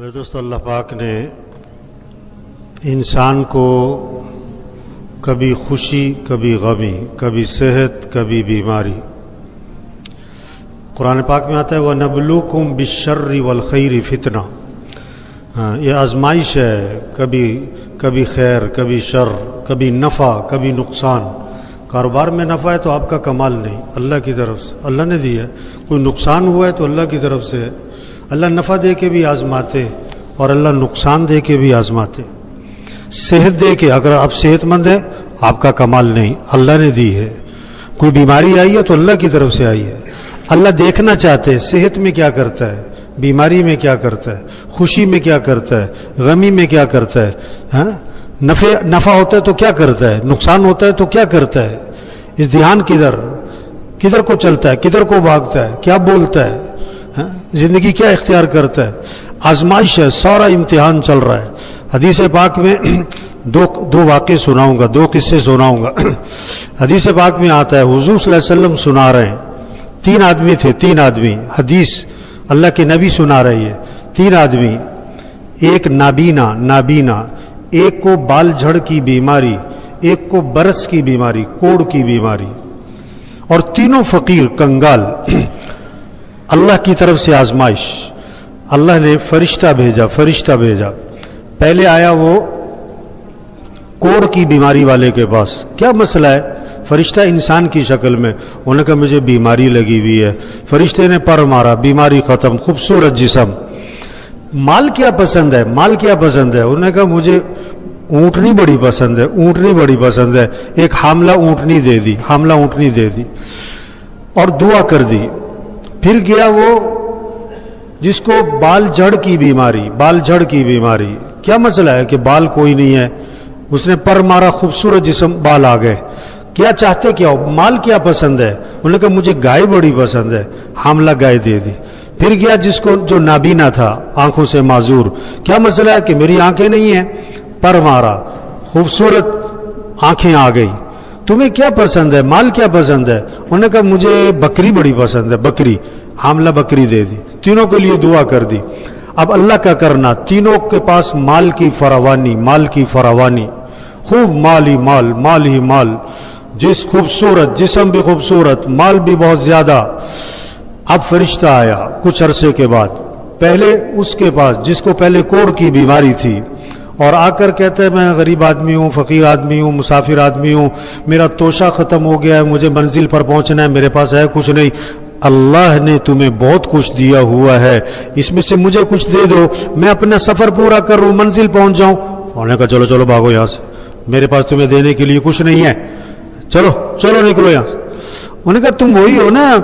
میرے دوست، اللہ پاک نے انسان کو کبھی خوشی، کبھی غمی، کبھی صحت، کبھی بیماری. قرآن پاک میں آتا ہے وَنَبْلُوكُمْ بِالشَّرِّ وَالْخَيْرِ فِتْنَةً. یہ آزمائش ہے، کبھی خیر، کبھی شر، کبھی نفع، کبھی نقصان. کاروبار میں نفع ہے تو آپ کا کمال نہیں، اللہ کی طرف سے، اللہ نے دی ہے. کوئی نقصان ہوا ہے تو اللہ کی طرف سے ہے. اللہ نفع دے کے بھی آزماتے اور اللہ نقصان دے کے بھی آزماتے. صحت دے کے، اگر آپ صحت مند ہیں آپ کا کمال نہیں، اللہ نے دی ہے. کوئی بیماری آئی ہے تو اللہ کی طرف سے آئی ہے. اللہ دیکھنا چاہتے ہیں صحت میں کیا کرتا ہے، بیماری میں کیا کرتا ہے، خوشی میں کیا کرتا ہے، غمی میں کیا کرتا ہے. ہاں، نفع ہوتا ہے تو کیا کرتا ہے، نقصان ہوتا ہے تو کیا کرتا ہے. اس دھیان کدھر کو چلتا ہے، کدھر کو بھاگتا ہے، کیا بولتا ہے، زندگی کیا اختیار کرتا ہے. آزمائش ہے، سارا امتحان چل رہا ہے. حدیث پاک میں دو واقعے سناؤں گا، دو قصے سناؤں گا. حدیث پاک میں آتا ہے حضور صلی اللہ علیہ وسلم سنا رہے ہیں. تین آدمی حدیث اللہ کے نبی سنا رہی ہے. تین آدمی، ایک نابینا، ایک کو بال جھڑ کی بیماری، ایک کو برس کی بیماری، کوڑ کی بیماری، اور تینوں فقیر کنگال. اللہ کی طرف سے آزمائش. اللہ نے فرشتہ بھیجا. پہلے آیا وہ کوڑ کی بیماری والے کے پاس. کیا مسئلہ ہے؟ فرشتہ انسان کی شکل میں. انہوں نے کہا مجھے بیماری لگی ہوئی ہے. فرشتے نے پر مارا، بیماری ختم، خوبصورت جسم. مال کیا پسند ہے؟ انہوں نے کہا مجھے اونٹنی بڑی پسند ہے. ایک حاملہ اونٹنی دے دی اور دعا کر دی. پھر گیا وہ جس کو بال جھڑ کی بیماری. کیا مسئلہ ہے کہ بال کوئی نہیں ہے؟ اس نے پر مارا، خوبصورت جسم، بال آ گئے. کیا چاہتے کیا ہو؟ مال کیا پسند ہے؟ انہوں نے کہا مجھے گائے بڑی پسند ہے. حاملہ گائے دے دی. پھر گیا جو نابینا تھا، آنکھوں سے معذور. کیا مسئلہ ہے کہ میری آنکھیں نہیں ہیں؟ پر مارا، خوبصورت آنکھیں آ گئی. تمہیں کیا پسند ہے؟ مال کیا پسند ہے؟ انہوں نے کہا مجھے بکری بڑی پسند ہے. حاملہ بکری دے دی. تینوں کے لیے دعا کر دی. اب اللہ کا کرنا، تینوں کے پاس مال کی فراوانی، خوب مال ہی مال. جس خوبصورت جسم بھی خوبصورت، مال بھی بہت زیادہ. اب فرشتہ آیا کچھ عرصے کے بعد. پہلے اس کے پاس جس کو پہلے کوڑ کی بیماری تھی، اور آ کر کہتا ہے میں غریب آدمی ہوں، فقیر آدمی ہوں، مسافر آدمی ہوں، میرا توشہ ختم ہو گیا ہے، مجھے منزل پر پہنچنا ہے، میرے پاس ہے کچھ نہیں. اللہ نے تمہیں بہت کچھ دیا ہوا ہے، اس میں سے مجھے کچھ دے دو، میں اپنا سفر پورا کروں، منزل پہنچ جاؤں. انہوں نے کہا چلو بھاگو یہاں سے، میرے پاس تمہیں دینے کے لیے کچھ نہیں ہے، چلو نکلو یہاں سے. انہوں نے کہا تم وہی ہو نا،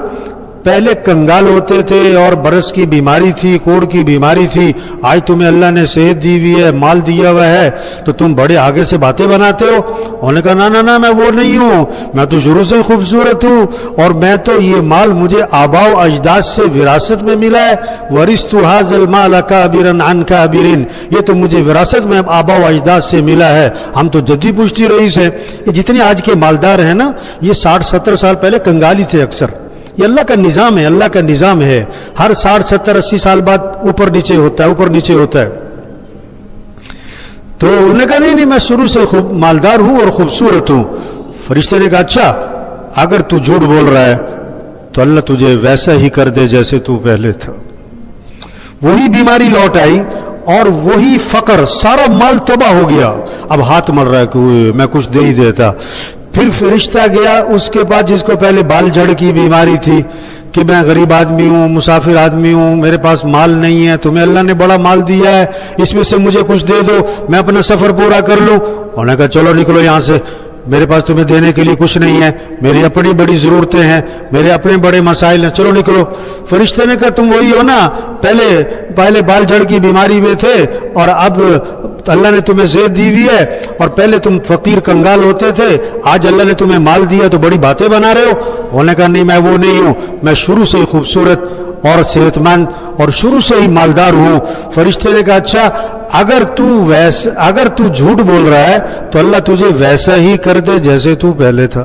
پہلے کنگال ہوتے تھے اور برس کی بیماری تھی، کوڑ کی بیماری تھی. آج تمہیں اللہ نے صحت دی ہوئی ہے، مال دیا ہوا ہے، تو تم بڑے آگے سے باتیں بناتے ہو. انہوں نے کہا نا میں وہ نہیں ہوں، میں تو شروع سے خوبصورت ہوں، اور میں تو یہ مال مجھے آباء و اجداد سے وراثت میں ملا ہے. ورثت هذا المال كابرا عن كابر، یہ تو مجھے وراثت میں آباء و اجداد سے ملا ہے. ہم تو جدی پشتی رئیس ہیں. یہ جتنے آج کے مالدار ہیں نا، یہ 60-70 سال پہلے کنگالی تھے اکثر. یہ اللہ کا نظام ہے. ہر 60-70-80 سال بعد اوپر نیچے ہوتا ہے. تو انہوں نے کہا نہیں میں شروع سے مالدار ہوں اور خوبصورت ہوں. فرشتے نے کہا اچھا، اگر تو جھوٹ بول رہا ہے تو اللہ تجھے ویسا ہی کر دے جیسے تو پہلے تھا. وہی بیماری لوٹ آئی اور وہی فقر، سارا مال تباہ ہو گیا. اب ہاتھ مل رہا ہے کہ میں کچھ دے ہی دیتا. پھر فرشتہ گیا اس کے بعد جس کو پہلے بال جھڑ کی بیماری تھی کہ میں غریب آدمی ہوں، مسافر آدمی ہوں، میرے پاس مال نہیں ہے، تمہیں اللہ نے بڑا مال دیا ہے، اس میں سے مجھے کچھ دے دو، میں اپنا سفر پورا کر لوں. انہوں نے کہا چلو نکلو یہاں سے، میرے پاس تمہیں دینے کے لیے کچھ نہیں ہے، میری اپنی بڑی ضرورتیں ہیں، میرے اپنے بڑے مسائل ہیں، چلو نکلو. فرشتے نے کہا تم وہی ہو نا، پہلے بال جھڑ کی بیماری میں تھے اور اب اللہ نے تمہیں صحت دی ہوئی ہے، اور پہلے تم فقیر کنگال ہوتے تھے، آج اللہ نے تمہیں مال دیا تو بڑی باتیں بنا رہے ہو. انہوں نے کہا نہیں میں وہ نہیں ہوں، میں شروع سے ہی خوبصورت اور صحت مند اور شروع سے ہی مالدار ہوں. فرشتے نے کہا اچھا، اگر تو جھوٹ بول رہا ہے تو اللہ تجھے ویسا ہی کر دے جیسے تو پہلے تھا.